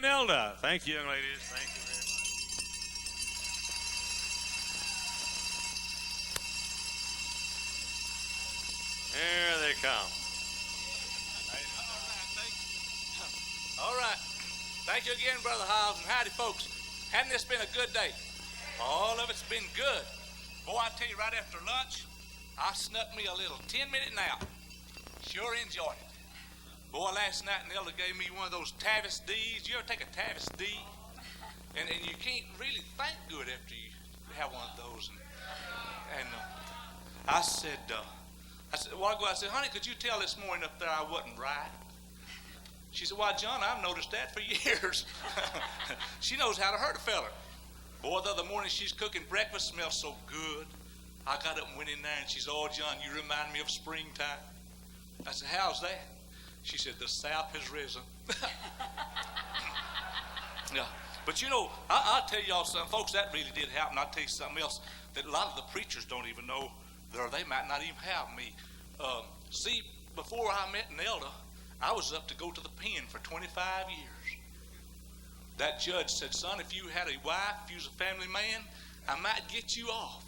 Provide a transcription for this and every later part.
Nelda. Thank you, young ladies. Thank you very much. There they come. All right. Thank you again, Brother Hyles, and howdy, folks. Hadn't this been a good day? All of it's been good. Boy, I tell you, right after lunch, I snuck me a little 10-minute nap. Sure enjoyed it. Boy, last night Nelda gave me one of those Tavis D's. You ever take a Tavis D? And you can't really think good after you have one of those. And I said, a while ago, I said, honey, could you tell this morning up there I wasn't right? She said, why, John, I've noticed that for years. She knows how to hurt a feller. Boy, the other morning she's cooking breakfast, smells so good. I got up and went in there, and she said, oh, John, you remind me of springtime. I said, how's that? She said, the South has risen. Yeah. But you know, I'll tell y'all something, folks, that really did happen. I'll tell you something else that a lot of the preachers don't even know, or they might not even have me. See, before I met Nelda, I was up to go to the pen for 25 years. That judge said, son, if you had a wife, if you was a family man, I might get you off.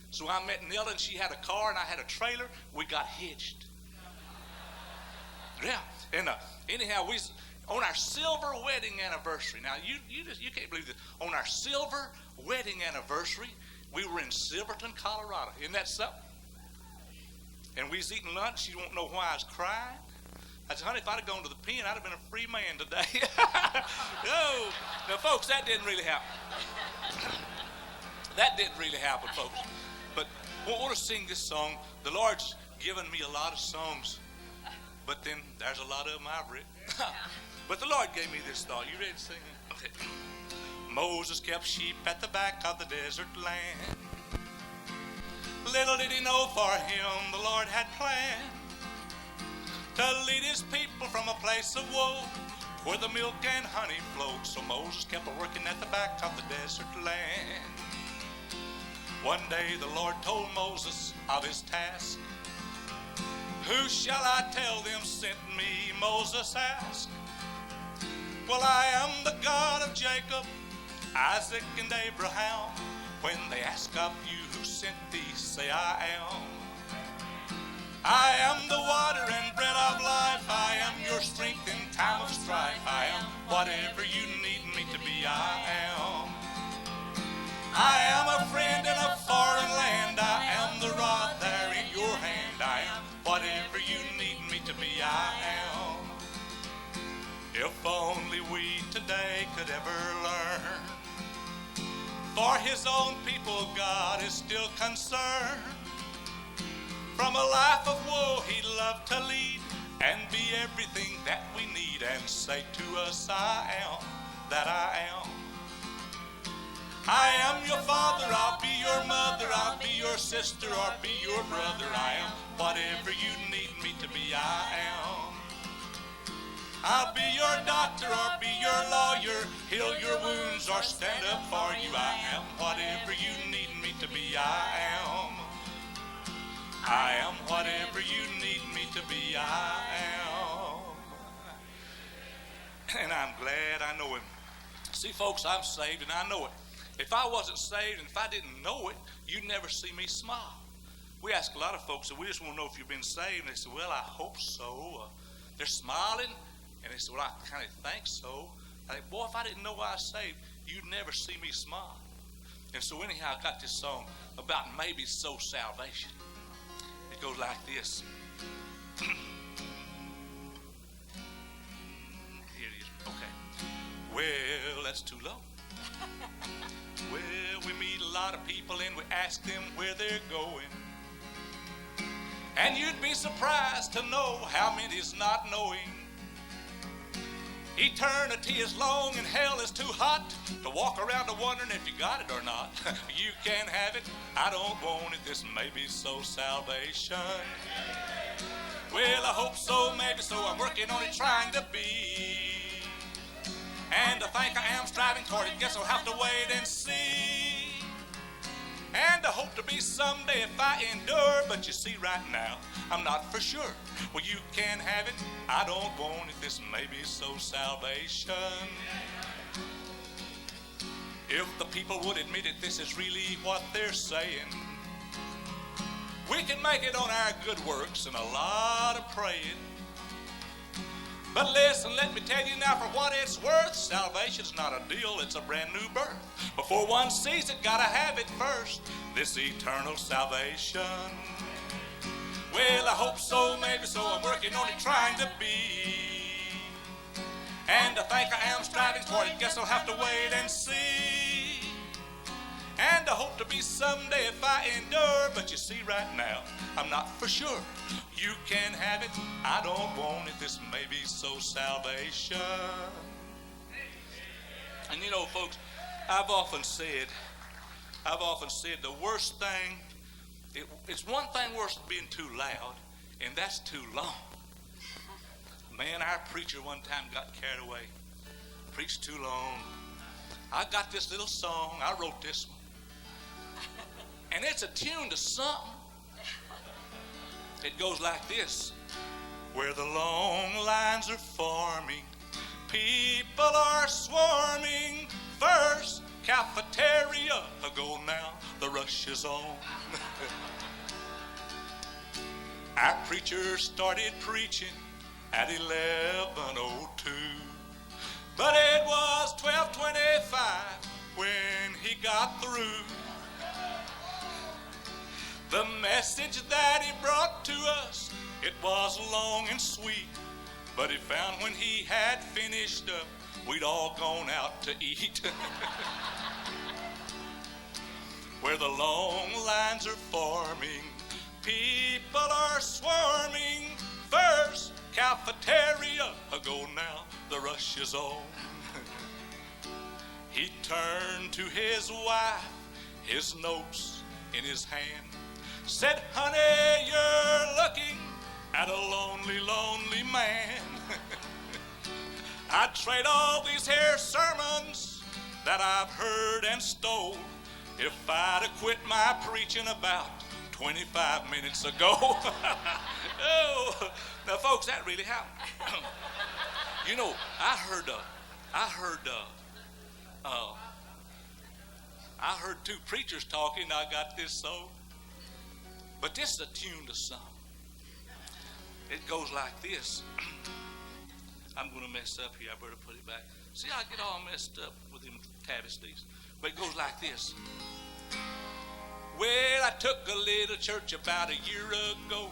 So I met Nelda, and she had a car, and I had a trailer. We got hitched. Yeah, and anyhow, we on our silver wedding anniversary. Now, you can't believe this. On our silver wedding anniversary, we were in Silverton, Colorado. Isn't that something? And we was eating lunch. She won't know why I was crying. I said, honey, if I'd have gone to the pen, I'd have been a free man today. No. Now, folks, that didn't really happen. That didn't really happen, folks. But I want to sing this song. The Lord's given me a lot of songs, but then there's a lot of them I've written. But the Lord gave me this thought. You ready to sing it? Okay. Moses kept sheep at the back of the desert land. Little did he know for him the Lord had planned to lead his people from a place of woe where the milk and honey flowed. So Moses kept working at the back of the desert land. One day the Lord told Moses of his task. Who shall I tell them sent me? Moses asked. Well, I am the God of Jacob, Isaac, and Abraham. When they ask of you who sent thee, say I am. I am the water and bread of life. I am your strength in time of strife. I am whatever you need me to be. I am. I am a friend in a foreign land. I am the rod there in your hand. I am whatever you need me to be. I am. If only we today could ever learn. For his own people, God is still concerned. From a life of woe, he'd love to lead and be everything that we need and say to us, I am that I am. I am your father, I'll be your mother, I'll be your sister or be your brother. I am whatever you need me to be. I am. I'll be your doctor or be your lawyer, heal your wounds or stand up for you. I am whatever you need me to be. I am. I am whatever you need me to be. I am. And I'm glad I know him. See, folks, I'm saved and I know it. If I wasn't saved and if I didn't know it, you'd never see me smile. We ask a lot of folks, and we just want to know if you've been saved. And they say, well, I hope so. They're smiling. And they said, well, I kind of think so. I think, boy, if I didn't know I was saved, you'd never see me smile. And so anyhow, I got this song about maybe so salvation. It goes like this. Here it is. Okay. Well, that's too low. Well, we meet a lot of people and we ask them where they're going. And you'd be surprised to know how many's not knowing. Eternity is long and hell is too hot to walk around wondering if you got it or not. You can have it, I don't want it, this may be so salvation. Well, I hope so, maybe so, I'm working on it, trying to be. And I think I am striving toward it, guess I'll have to wait and see. And I hope to be someday if I endure. But you see, right now, I'm not for sure. Well, you can have it, I don't want it. This may be so salvation. If the people would admit it, this is really what they're saying. We can make it on our good works and a lot of praying. But listen, let me tell you now for what it's worth, salvation's not a deal, it's a brand new birth. Before one sees it, gotta have it first, this eternal salvation. Well, I hope so, maybe so, I'm working on it, trying to be. And I think I am striving for it, guess I'll have to wait and see. And I hope to be someday if I endure. But you see, right now, I'm not for sure. You can have it, I don't want it. This may be so salvation. And you know, folks, I've often said the worst thing, it's one thing worse than being too loud, and that's too long. Man, our preacher one time got carried away. Preached too long. I got this little song, I wrote this one. And it's a tune to something. It goes like this. Where the long lines are forming, people are swarming. First cafeteria ago, now the rush is on. Our preacher started preaching at 11:02. But it was 12:25 when he got through. The message that he brought to us, it was long and sweet. But he found when he had finished up, we'd all gone out to eat. Where the long lines are forming, people are swarming. First cafeteria ago, now the rush is on. He turned to his wife, his notes in his hand. Said, honey, you're looking at a lonely, lonely man. I'd trade all these here sermons that I've heard and stole if I'd have quit my preaching about 25 minutes ago. Oh, now, folks, that really happened. You know, I heard two preachers talking. I got this song. But this is a tune to song. It goes like this. I'm going to mess up here. I better put it back. See, I get all messed up with them travesties. But it goes like this. Well, I took a little church about a year ago.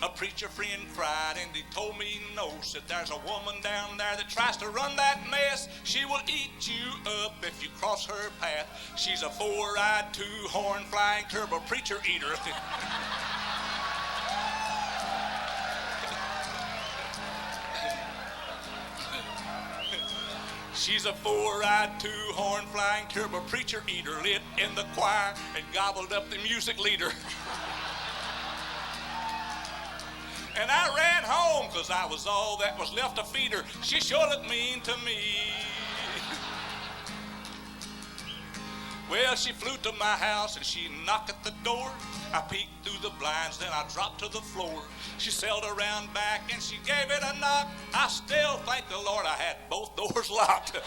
A preacher friend cried and he told me no. Said there's a woman down there that tries to run that mess. She will eat you up if you cross her path. She's a four-eyed, two-horn, flying turbo preacher eater. She's a four-eyed, two-horn, flying turbo preacher eater, lit in the choir and gobbled up the music leader. And I ran home because I was all that was left to feed her. She sure looked mean to me. Well, she flew to my house and she knocked at the door. I peeked through the blinds, then I dropped to the floor. She sailed around back and she gave it a knock. I still thank the Lord I had both doors locked.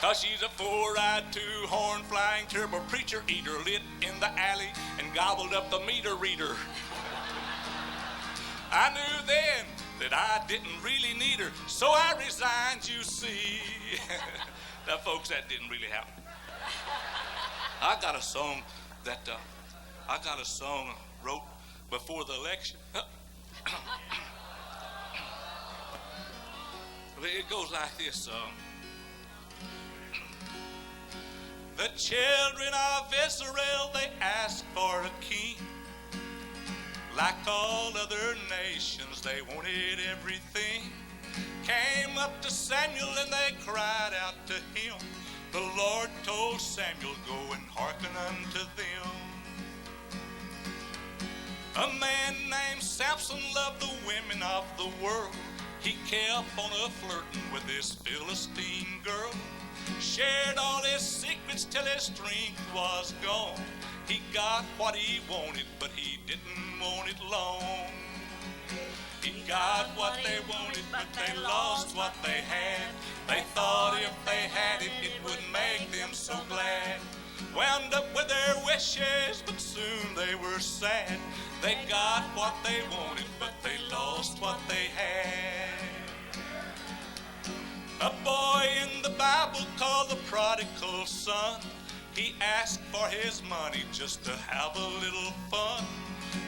Cause she's a four-eyed, two-horn, flying turbo preacher eater, lit in the alley and gobbled up the meter reader. I knew then that I didn't really need her, so I resigned, you see. Now, folks, that didn't really happen. I got a song wrote before the election. It goes like this. The children of Israel, they asked for a king. Like all other nations, they wanted everything. Came up to Samuel and they cried out to him. The Lord told Samuel, go and hearken unto them. A man named Samson loved the women of the world. He kept on flirting with this Philistine girl. Shared all his secrets till his strength was gone. He got what he wanted, but he didn't want it long. He got what they wanted, but they lost what they had. They thought if they had it, it would make them so glad. Wound up with their wishes, but soon they were sad. They got what they wanted, but they lost what they had. A boy in the Bible called the prodigal son. He asked for his money just to have a little fun.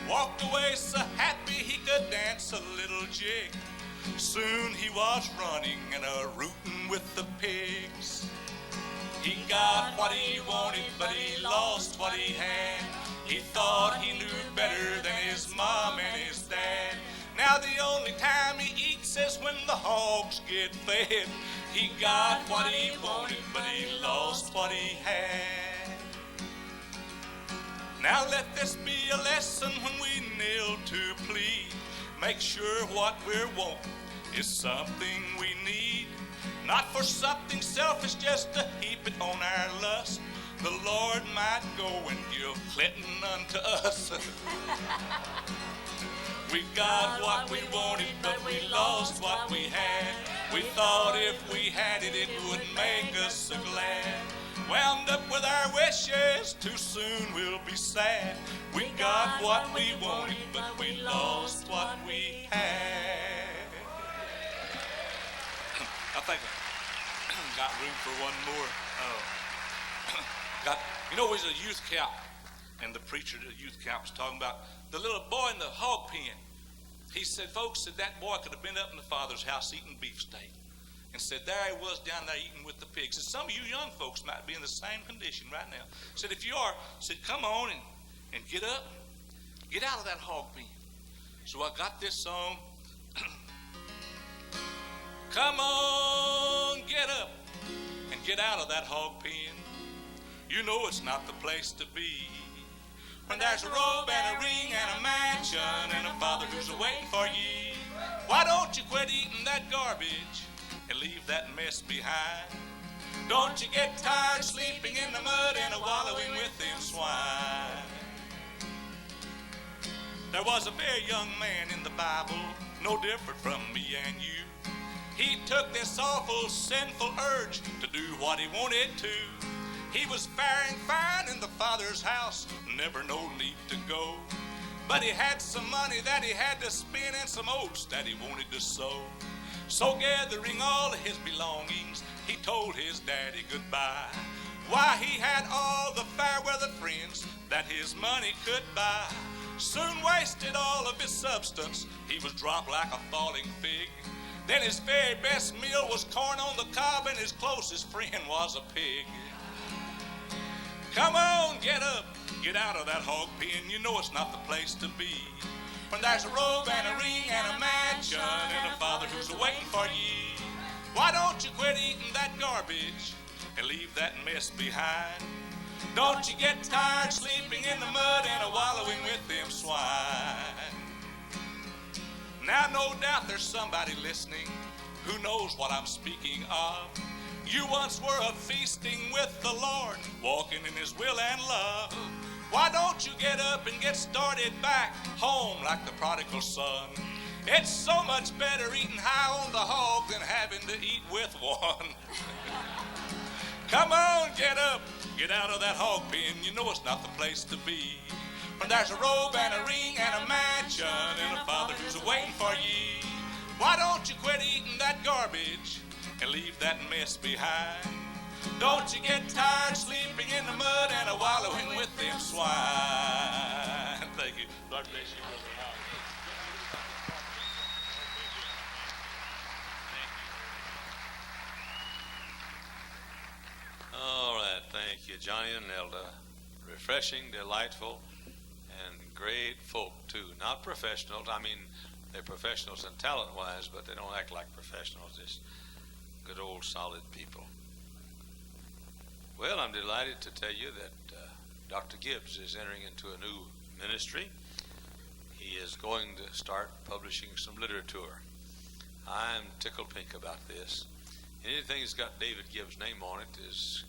Walked away so happy he could dance a little jig. Soon he was running and a-rootin' with the pigs. He got what he wanted, but he lost what he had. He thought he knew better than his mom and his dad. Now the only time he eats is when the hogs get fed. He got what he wanted, but he lost what he had. Now let this be a lesson when we kneel to plead. Make sure what we're wanting is something we need. Not for something selfish, just to heap it on our lust. The Lord might go and give Clinton unto us. We got what we wanted, but we lost what we had. We thought if we had it, it would make us so glad. Wound up with our wishes, too soon we'll be sad. We got what we wanted, but we lost what we had. I think I got room for one more. We was a youth camp, and the preacher at the youth camp was talking about the little boy in the hog pen. He said, folks, that boy could have been up in the father's house eating beefsteak. And said, there he was down there eating with the pigs. And some of you young folks might be in the same condition right now. Said, if you are, said, come on and get up. Get out of that hog pen. So I got this song. Come on, get up and get out of that hog pen. You know it's not the place to be. When there's a robe and a ring and a mansion and a father who's waiting for ye. Why don't you quit eating that garbage and leave that mess behind? Don't you get tired sleeping in the mud and wallowing with them swine? There was a very young man in the Bible, no different from me and you. He took this awful sinful urge to do what he wanted to. He was faring fine in the Father's house, never no need to go. But he had some money that he had to spend and some oats that he wanted to sow. So gathering all of his belongings, he told his daddy goodbye. Why, he had all the fair weather friends that his money could buy. Soon wasted all of his substance, he was dropped like a falling fig. Then his very best meal was corn on the cob and his closest friend was a pig. Come on, get up, get out of that hog pen. You know it's not the place to be. When there's a robe and a ring and a mansion and a father who's waiting for ye. Why don't you quit eating that garbage and leave that mess behind? Don't you get tired sleeping in the mud and wallowing with them swine? Now no doubt there's somebody listening who knows what I'm speaking of. You once were a feasting with the Lord, walking in his will and love. Why don't you get up and get started back home like the prodigal son? It's so much better eating high on the hog than having to eat with one. Come on, get up, get out of that hog pen. You know it's not the place to be. When there's a robe and a ring and a mansion and a father who's waiting for ye. Why don't you quit eating that garbage and leave that mess behind? Don't you get tired sleeping in the mud and wallowing with them swine? Thank you. Lord bless you, Brother Hyles. All right, thank you, Johnny and Nelda. Refreshing, delightful, and great folk, too. Not professionals. I mean, they're professionals and talent-wise, but they don't act like professionals. Just good old solid people. Well, I'm delighted to tell you that Dr. Gibbs is entering into a new ministry. He is going to start publishing some literature. I'm tickled pink about this. Anything that's got David Gibbs' name on it is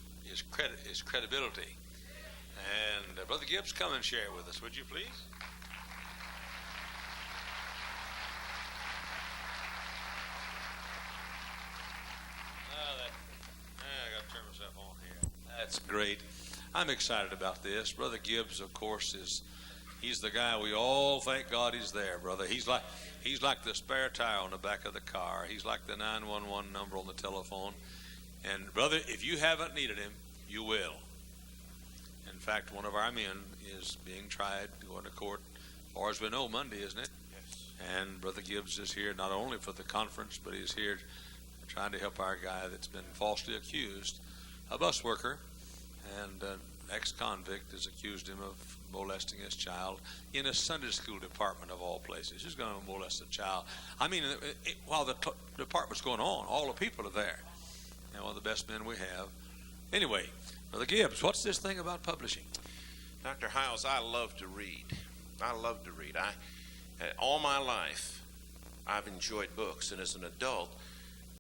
credibility. And Brother Gibbs, come and share it with us, would you please? I got to turn myself on here. That's great. I'm excited about this. Brother Gibbs, of course, he's the guy we all thank God he's there, brother. He's like the spare tire on the back of the car. He's like the 911 number on the telephone. And brother, if you haven't needed him, you will. In fact, one of our men is being tried, going to court, as far as we know, Monday, isn't it? Yes. And Brother Gibbs is here not only for the conference, but he's here trying to help our guy that's been falsely accused, a bus worker, and an ex-convict has accused him of molesting his child in a Sunday school department of all places. Who's going to molest a child? I mean, while the department's going on, all the people are there. And one of the best men we have. Anyway, Brother Gibbs, what's this thing about publishing? Dr. Hyles, I love to read. I love to read. All my life, I've enjoyed books, and as an adult,